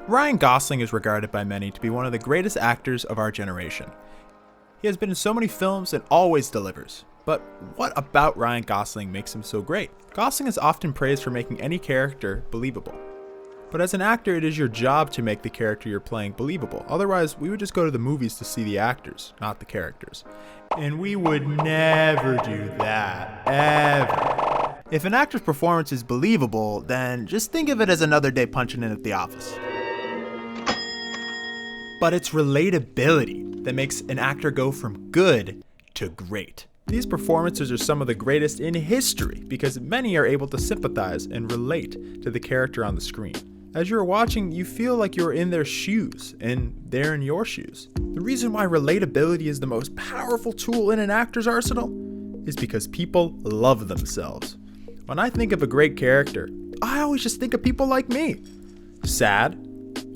Ryan Gosling is regarded by many to be one of the greatest actors of our generation. He has been in so many films and always delivers. But what about Ryan Gosling makes him so great? Gosling is often praised for making any character believable. But as an actor, it is your job to make the character you're playing believable. Otherwise, we would just go to the movies to see the actors, not the characters. And we would never do that, ever. If an actor's performance is believable, then just think of it as another day punching in at the office. But it's relatability that makes an actor go from good to great. These performances are some of the greatest in history because many are able to sympathize and relate to the character on the screen. As you're watching, you feel like you're in their shoes and they're in your shoes. The reason why relatability is the most powerful tool in an actor's arsenal is because people love themselves. When I think of a great character, I always just think of people like me. Sad,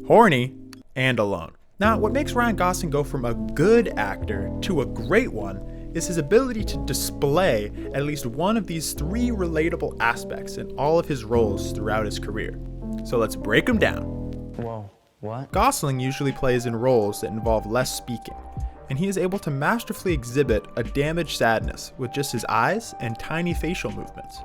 horny, and alone. Now, what makes Ryan Gosling go from a good actor to a great one is his ability to display at least one of these three relatable aspects in all of his roles throughout his career. So let's break them down. Whoa, what? Gosling usually plays in roles that involve less speaking, and he is able to masterfully exhibit a damaged sadness with just his eyes and tiny facial movements.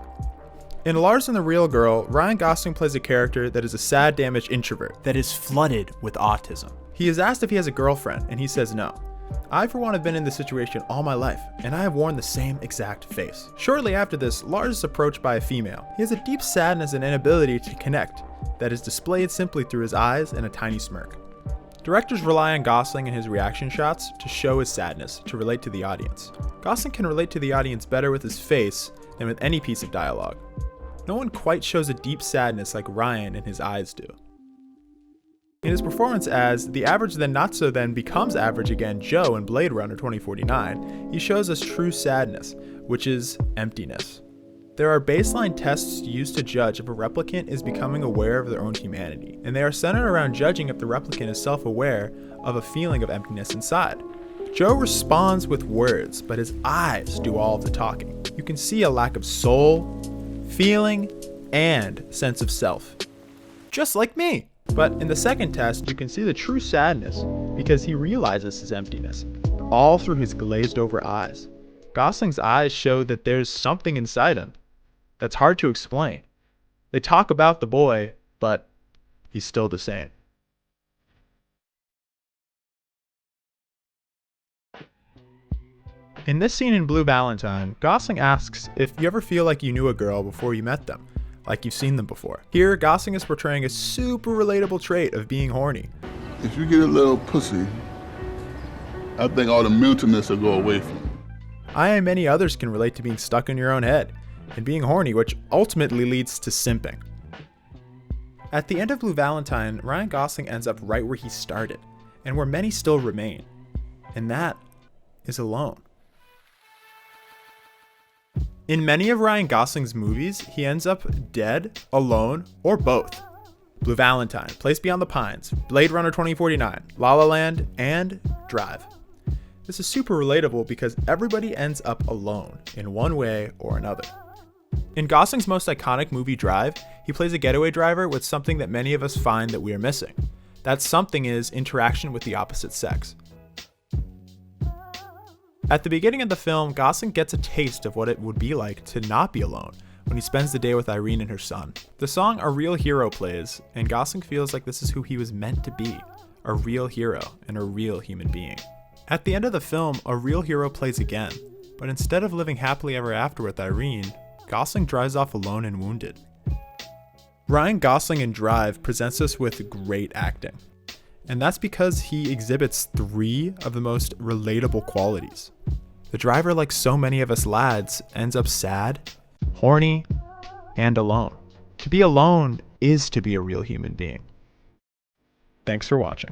In Lars and the Real Girl, Ryan Gosling plays a character that is a sad, damaged introvert that is flooded with autism. He is asked if he has a girlfriend, and he says no. I, for one, have been in this situation all my life, and I have worn the same exact face. Shortly after this, Lars is approached by a female. He has a deep sadness and inability to connect that is displayed simply through his eyes and a tiny smirk. Directors rely on Gosling and his reaction shots to show his sadness, to relate to the audience. Gosling can relate to the audience better with his face than with any piece of dialogue. No one quite shows a deep sadness like Ryan and his eyes do. In his performance as the average then not so then becomes average again Joe in Blade Runner 2049, he shows us true sadness, which is emptiness. There are baseline tests used to judge if a replicant is becoming aware of their own humanity, and they are centered around judging if the replicant is self-aware of a feeling of emptiness inside. Joe responds with words, but his eyes do all of the talking. You can see a lack of soul, feeling, and sense of self. Just like me. But in the second test, you can see the true sadness because he realizes his emptiness, all through his glazed over eyes. Gosling's eyes show that there's something inside him that's hard to explain. They talk about the boy, but he's still the same. In this scene in Blue Valentine, Gosling asks if you ever feel like you knew a girl before you met them, like you've seen them before. Here, Gosling is portraying a super relatable trait of being horny. If you get a little pussy, I think all the mentalness will go away from you. I and many others can relate to being stuck in your own head and being horny, which ultimately leads to simping. At the end of Blue Valentine, Ryan Gosling ends up right where he started, and where many still remain, and that is alone. In many of Ryan Gosling's movies, he ends up dead, alone, or both. Blue Valentine, Place Beyond the Pines, Blade Runner 2049, La La Land, and Drive. This is super relatable because everybody ends up alone in one way or another. In Gosling's most iconic movie, Drive, he plays a getaway driver with something that many of us find that we are missing. That something is interaction with the opposite sex. At the beginning of the film, Gosling gets a taste of what it would be like to not be alone when he spends the day with Irene and her son. The song A Real Hero plays, and Gosling feels like this is who he was meant to be, a real hero and a real human being. At the end of the film, A Real Hero plays again, but instead of living happily ever after with Irene, Gosling drives off alone and wounded. Ryan Gosling in Drive presents us with great acting, and that's because he exhibits three of the most relatable qualities. The driver, like so many of us lads, ends up sad, horny, and alone. To be alone is to be a real human being. Thanks for watching.